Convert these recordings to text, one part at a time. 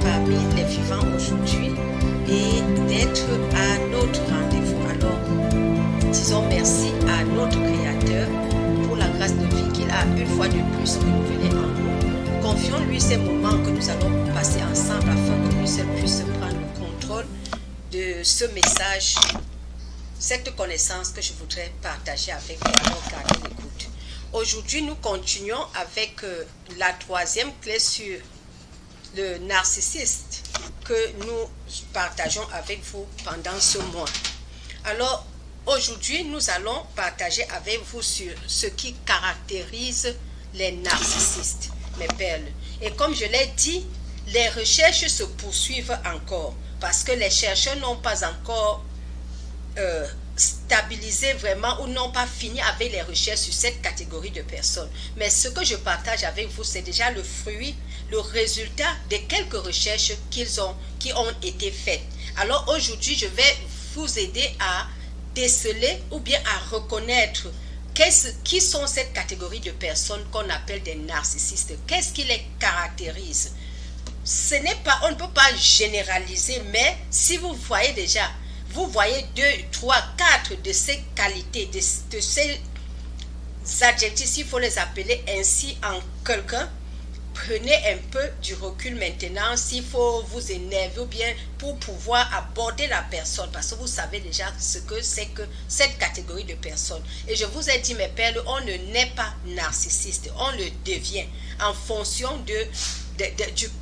parmi les vivants aujourd'hui et d'être à notre rendez-vous. Alors, disons merci à notre Créateur pour la grâce de vie qu'il a une fois de plus renouvelée en nous. Confions-lui ces moments que nous allons passer ensemble afin que lui seul puisse prendre le contrôle de ce message, cette connaissance que je voudrais partager avec vous. Alors, gardez l'écoute. Aujourd'hui, nous continuons avec la troisième clé sur le narcissiste que nous partageons avec vous pendant ce mois. Alors, aujourd'hui, nous allons partager avec vous sur ce qui caractérise les narcissistes, mes perles. Et comme je l'ai dit, les recherches se poursuivent encore parce que les chercheurs n'ont pas encore stabilisé vraiment ou n'ont pas fini avec les recherches sur cette catégorie de personnes. Mais ce que je partage avec vous, c'est déjà le fruit, le résultat de quelques recherches qui ont été faites. Alors aujourd'hui, je vais vous aider à déceler ou bien à reconnaître qui sont cette catégorie de personnes qu'on appelle des narcissistes. Qu'est-ce qui les caractérise? On ne peut pas généraliser, mais si vous voyez déjà, vous voyez 2, 3, 4 de ces qualités, de ces adjectifs, il faut les appeler ainsi en quelqu'un, prenez un peu du recul maintenant s'il faut vous énerver ou bien pour pouvoir aborder la personne parce que vous savez déjà ce que c'est que cette catégorie de personnes. Et je vous ai dit, mes perles, on ne naît pas narcissiste, on le devient en fonction du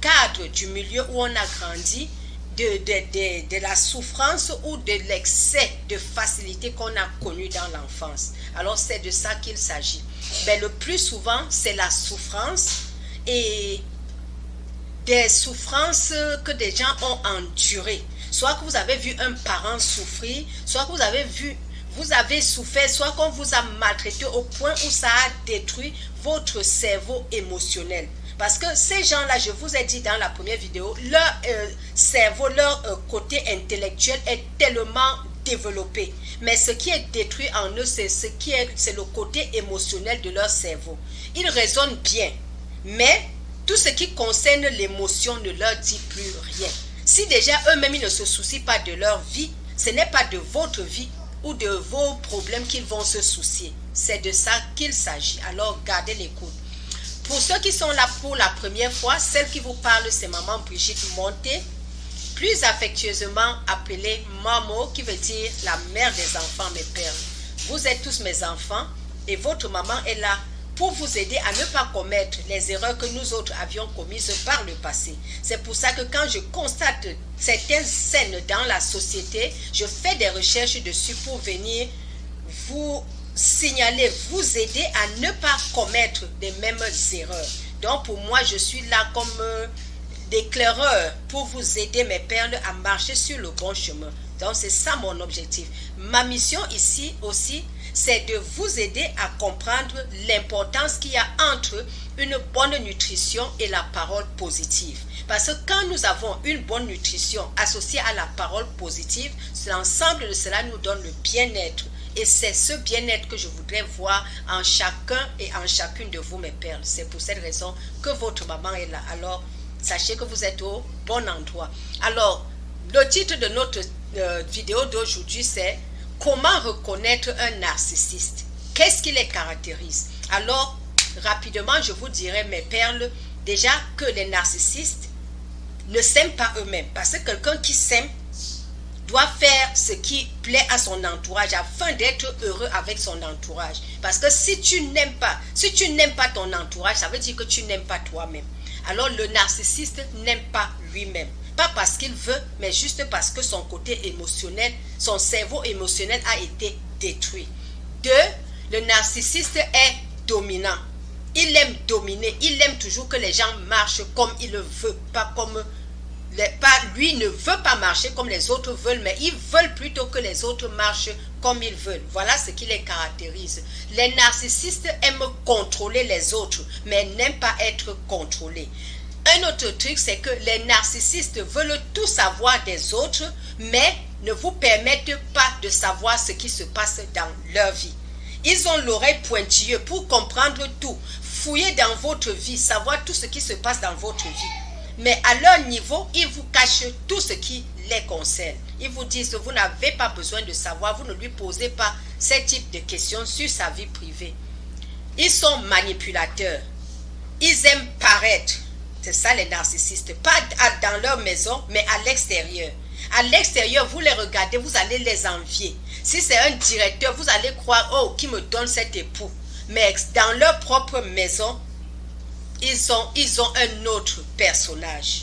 cadre, du milieu où on a grandi, de la souffrance ou de l'excès de facilité qu'on a connu dans l'enfance. Alors c'est de ça qu'il s'agit. Mais le plus souvent, c'est la souffrance et des souffrances que des gens ont endurées. Soit que vous avez vu un parent souffrir, soit que vous avez souffert, soit qu'on vous a maltraité au point où ça a détruit votre cerveau émotionnel. Parce que ces gens-là, je vous ai dit dans la première vidéo, leur cerveau, leur côté intellectuel est tellement développé. Mais ce qui est détruit en eux, c'est le côté émotionnel de leur cerveau. Ils raisonnent bien, mais tout ce qui concerne l'émotion ne leur dit plus rien. Si déjà eux-mêmes ils ne se soucient pas de leur vie, ce n'est pas de votre vie ou de vos problèmes qu'ils vont se soucier. C'est de ça qu'il s'agit. Alors gardez l'écoute. Pour ceux qui sont là pour la première fois, celle qui vous parle, c'est maman Brigitte Monté, plus affectueusement appelée Mamo, qui veut dire la mère des enfants, mes pères. Vous êtes tous mes enfants et votre maman est là pour vous aider à ne pas commettre les erreurs que nous autres avions commises par le passé. C'est pour ça que quand je constate certaines scènes dans la société, je fais des recherches dessus pour venir vous signaler, vous aider à ne pas commettre les mêmes erreurs. Donc pour moi, je suis là comme éclaireur pour vous aider, mes perles, à marcher sur le bon chemin. Donc c'est ça mon objectif. Ma mission ici aussi, c'est de vous aider à comprendre l'importance qu'il y a entre une bonne nutrition et la parole positive. Parce que quand nous avons une bonne nutrition associée à la parole positive, l'ensemble de cela nous donne le bien-être. Et c'est ce bien-être que je voudrais voir en chacun et en chacune de vous, mes perles. C'est pour cette raison que votre maman est là. Alors, sachez que vous êtes au bon endroit. Alors, le titre de notre vidéo d'aujourd'hui, c'est « Comment reconnaître un narcissiste ?» Qu'est-ce qui les caractérise? Alors, rapidement, je vous dirai, mes perles, déjà que les narcissistes ne s'aiment pas eux-mêmes. Parce que quelqu'un qui s'aime doit faire ce qui plaît à son entourage afin d'être heureux avec son entourage. Parce que si tu n'aimes pas ton entourage, ça veut dire que tu n'aimes pas toi-même. Alors le narcissiste n'aime pas lui-même. Pas parce qu'il veut, mais juste parce que son côté émotionnel, son cerveau émotionnel a été détruit. 2, le narcissiste est dominant. Il aime dominer, il aime toujours que les gens marchent comme il le veut, pas comme... lui ne veut pas marcher comme les autres veulent, mais ils veulent plutôt que les autres marchent comme ils veulent. Voilà ce qui les caractérise. Les narcissistes aiment contrôler les autres, mais n'aiment pas être contrôlés. Un autre truc, c'est que les narcissistes veulent tout savoir des autres, mais ne vous permettent pas de savoir ce qui se passe dans leur vie. Ils ont l'oreille pointilleuse pour comprendre tout, fouiller dans votre vie, savoir tout ce qui se passe dans votre vie. Mais à leur niveau, ils vous cachent tout ce qui les concerne. Ils vous disent que vous n'avez pas besoin de savoir, vous ne lui posez pas ce type de questions sur sa vie privée. Ils sont manipulateurs. Ils aiment paraître. C'est ça les narcissistes. Pas dans leur maison, mais à l'extérieur. À l'extérieur, vous les regardez, vous allez les envier. Si c'est un directeur, vous allez croire, oh, qui me donne cet époux. Mais dans leur propre maison, ils ont un autre personnage.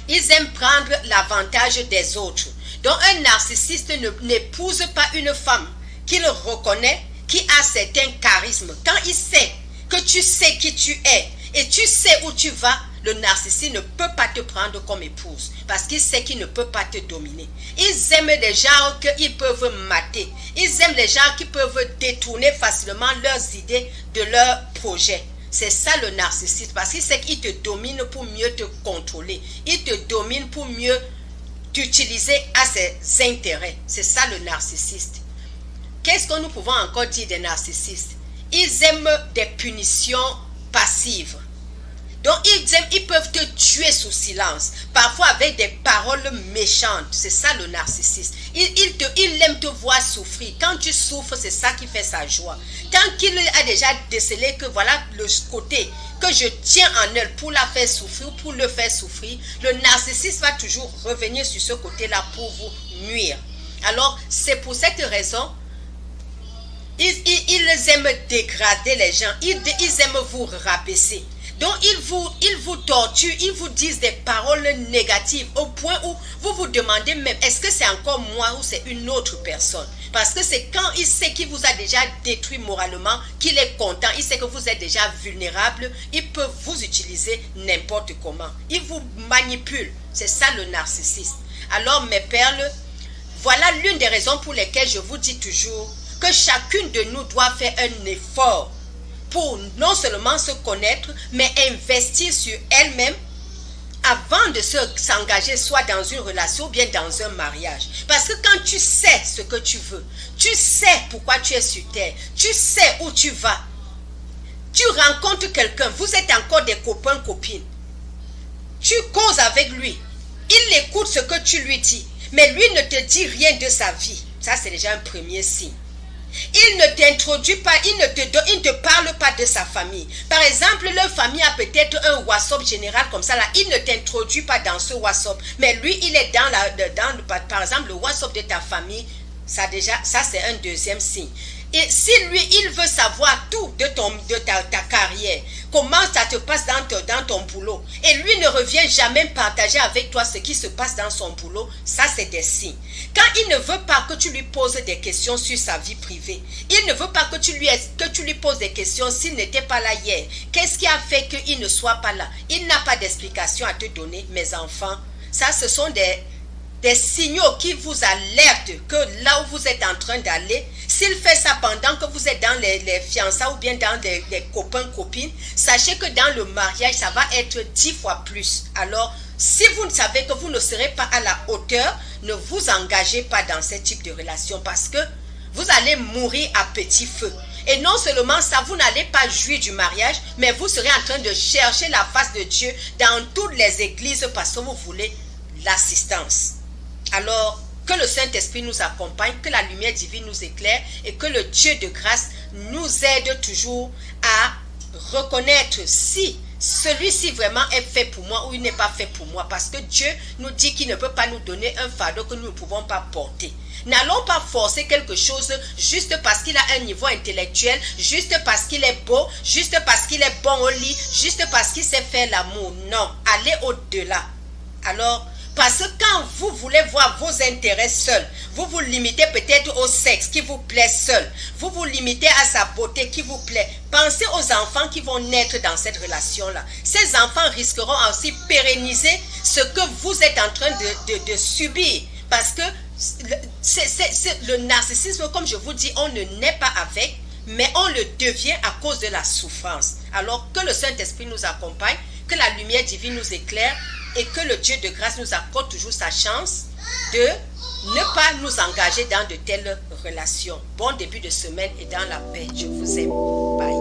Ils aiment prendre l'avantage des autres. Donc un narcissiste n'épouse pas une femme qu'il reconnaît, qui a certains charismes. Quand il sait que tu sais qui tu es et tu sais où tu vas, le narcissiste ne peut pas te prendre comme épouse parce qu'il sait qu'il ne peut pas te dominer. Ils aiment les gens qu'ils peuvent mater. Ils aiment les gens qui peuvent détourner facilement leurs idées de leurs projets. C'est ça le narcissiste, parce qu'il sait qu'il te domine pour mieux te contrôler. Il te domine pour mieux t'utiliser à ses intérêts. C'est ça le narcissiste. Qu'est-ce que nous pouvons encore dire des narcissistes? Ils aiment des punitions passives. Donc ils peuvent te tuer sous silence, parfois avec des paroles méchantes. C'est ça le narcissiste. Il aime te voir souffrir. Quand tu souffres, c'est ça qui fait sa joie. Tant qu'il a déjà décelé que voilà le côté que je tiens en elle pour la faire souffrir, pour le faire souffrir, le narcissiste va toujours revenir sur ce côté-là pour vous nuire. Alors c'est pour cette raison, ils aiment dégrader les gens, ils aiment vous rabaisser. Donc, ils vous torturent, ils vous disent des paroles négatives au point où vous vous demandez même, est-ce que c'est encore moi ou c'est une autre personne? Parce que c'est quand il sait qu'il vous a déjà détruit moralement, qu'il est content, il sait que vous êtes déjà vulnérable, il peut vous utiliser n'importe comment. Il vous manipule. C'est ça le narcissiste. Alors, mes perles, voilà l'une des raisons pour lesquelles je vous dis toujours que chacune de nous doit faire un effort pour non seulement se connaître, mais investir sur elle-même avant de s'engager soit dans une relation ou bien dans un mariage. Parce que quand tu sais ce que tu veux, tu sais pourquoi tu es sur terre, tu sais où tu vas, tu rencontres quelqu'un, vous êtes encore des copains, copines, tu causes avec lui, il écoute ce que tu lui dis, mais lui ne te dit rien de sa vie. Ça, c'est déjà un premier signe. Il ne t'introduit pas, il ne te parle pas de sa famille. Par exemple, leur famille a peut-être un WhatsApp général comme ça là. Il ne t'introduit pas dans ce WhatsApp. Mais lui, il est par exemple, le WhatsApp de ta famille. Ça c'est un deuxième signe. Et si lui, il veut savoir tout de ta carrière, comment ça te passe dans ton boulot, et lui ne revient jamais partager avec toi ce qui se passe dans son boulot, ça c'est des signes. Quand il ne veut pas que tu lui poses des questions sur sa vie privée, il ne veut pas que tu lui poses des questions s'il n'était pas là hier. Qu'est-ce qui a fait qu'il ne soit pas là? Il n'a pas d'explication à te donner, mes enfants. Ça, ce sont des signaux qui vous alertent que là où vous êtes en train d'aller, s'il fait ça pendant que vous êtes dans les fiançailles ou bien dans les copains-copines, sachez que dans le mariage, ça va être 10 fois plus. Alors, si vous savez que vous ne serez pas à la hauteur, ne vous engagez pas dans ce type de relation parce que vous allez mourir à petit feu. Et non seulement ça, vous n'allez pas jouir du mariage, mais vous serez en train de chercher la face de Dieu dans toutes les églises parce que vous voulez l'assistance. Alors, que le Saint-Esprit nous accompagne, que la lumière divine nous éclaire et que le Dieu de grâce nous aide toujours à reconnaître si celui-ci vraiment est fait pour moi ou il n'est pas fait pour moi. Parce que Dieu nous dit qu'il ne peut pas nous donner un fardeau que nous ne pouvons pas porter. N'allons pas forcer quelque chose juste parce qu'il a un niveau intellectuel, juste parce qu'il est beau, juste parce qu'il est bon au lit, juste parce qu'il sait faire l'amour. Non, allez au-delà. Alors, parce que quand vous voulez voir vos intérêts seuls, vous vous limitez peut-être au sexe qui vous plaît seul. Vous vous limitez à sa beauté qui vous plaît. Pensez aux enfants qui vont naître dans cette relation-là. Ces enfants risqueront aussi pérenniser ce que vous êtes en train de subir. Parce que le narcissisme, comme je vous dis, on ne naît pas avec, mais on le devient à cause de la souffrance. Alors que le Saint-Esprit nous accompagne, que la lumière divine nous éclaire, et que le Dieu de grâce nous accorde toujours sa chance de ne pas nous engager dans de telles relations. Bon début de semaine et dans la paix. Je vous aime. Bye.